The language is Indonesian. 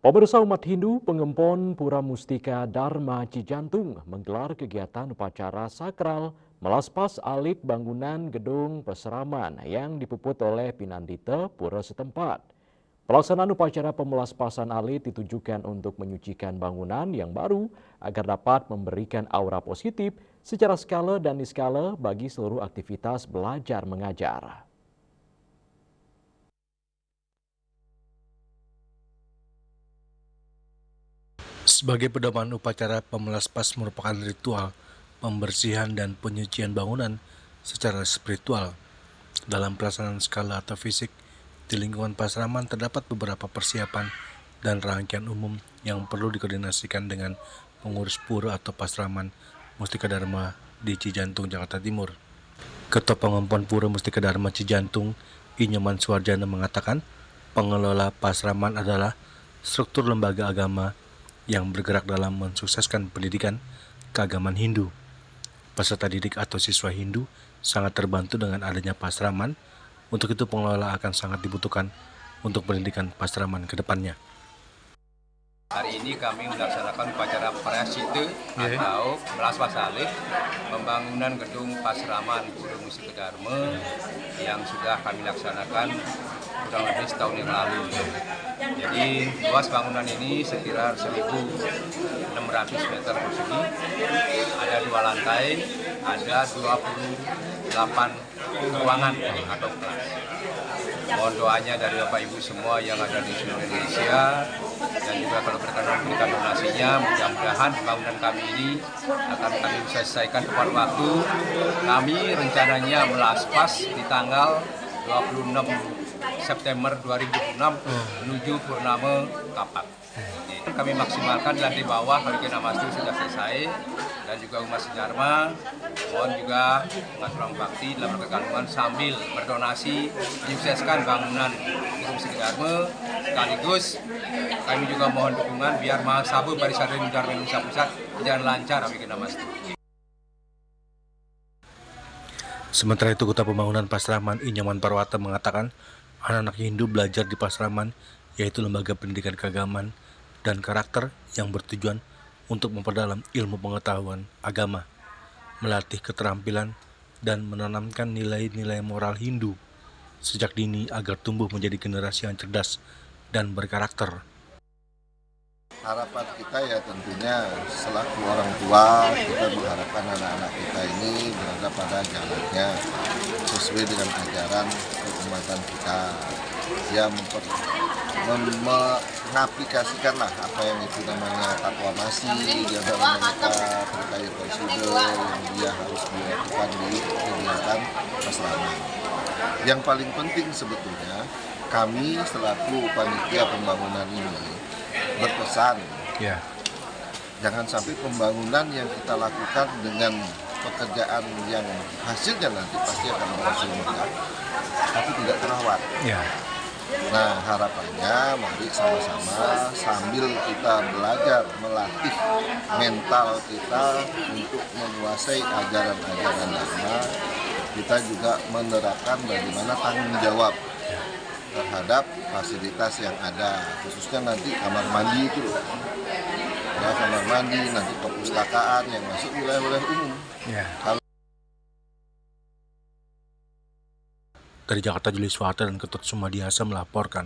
Pemirsa umat Hindu, Pengempon Pura Mustika Dharma Cijantung menggelar kegiatan upacara sakral melaspas alit bangunan gedung peseraman yang dipuput oleh Pinandita Pura setempat. Pelaksanaan upacara pemelaspasan alit ditujukan untuk menyucikan bangunan yang baru agar dapat memberikan aura positif secara skala dan niskala bagi seluruh aktivitas belajar mengajar. Sebagai pedoman, upacara pemelaspas merupakan ritual pembersihan dan penyucian bangunan secara spiritual. Dalam pelaksanaan skala atau fisik, di lingkungan pasraman terdapat beberapa persiapan dan rangkaian umum yang perlu dikoordinasikan dengan pengurus pura atau pasraman Mustika Dharma di Cijantung, Jakarta Timur. Ketua Pengempon Pura Mustika Dharma Cijantung, Inyoman Suwarjana mengatakan, pengelola pasraman adalah struktur lembaga agama yang bergerak dalam mensukseskan pendidikan keagamaan Hindu. Peserta didik atau siswa Hindu sangat terbantu dengan adanya pasraman. Untuk itu pengelola akan sangat dibutuhkan untuk pendidikan pasraman ke depannya. Hari ini kami melaksanakan upacara prasita atau melaspas alit pembangunan gedung pasraman Pura Mustika Dharma yang sudah kami laksanakan kurang lebih setahun yang lalu. Jadi luas bangunan ini sekitar 1.600 meter persegi, ada 2 lantai, ada 28 ruangan atau kelas. Mohon doanya dari Bapak Ibu semua yang ada di seluruh Indonesia, dan juga kalau berkenan memberikan donasinya, mudah-mudahan bangunan kami ini akan kami bisa selesaikan tepat waktu. Kami rencananya melaspas di tanggal 26 September 2006 menuju Purnama Kapak. Kami maksimalkan di lantai bawah, Haliki Namastu sudah selesai, dan juga umat Dharma mohon juga mengatur bakti dalam kandungan sambil berdonasi menyukseskan bangunan Pura Mustika Dharma. Sekaligus kami juga mohon dukungan biar Mahasabha Parisada Dharma Indonesia Pusat berjalan lancar. Haliki Namastu. Sementara itu, Ketua Pembangunan Pasraman Inyoman Parwata mengatakan anak-anak Hindu belajar di pasraman, yaitu lembaga pendidikan keagamaan dan karakter yang bertujuan untuk memperdalam ilmu pengetahuan agama, melatih keterampilan, dan menanamkan nilai-nilai moral Hindu sejak dini agar tumbuh menjadi generasi yang cerdas dan berkarakter. Harapan kita ya tentunya selaku orang tua, kita mengharapkan anak-anak kita ini berada pada jalannya sesuai dengan ajaran keumatan kita. Ya mengaplikasikanlah apa yang itu namanya takwa-masi di antara mereka terkait prosedur yang dia harus dilakukan di kegiatan pasraman. Yang paling penting sebetulnya kami selaku panitia pembangunan ini berpesan, jangan sampai pembangunan yang kita lakukan dengan pekerjaan yang hasilnya nanti pasti akan menghasilkan, tapi tidak terawat. Nah, harapannya mari sama-sama sambil kita belajar melatih mental kita untuk menguasai ajaran-ajaran Dharma, kita juga menerapkan bagaimana tanggung jawab terhadap fasilitas yang ada, khususnya nanti kamar mandi itu, ya, kamar mandi, nanti perpustakaan yang masuk wilayah-wilayah umum. Dari Jakarta, Julius Wata dan Ketut Sumadiasa melaporkan.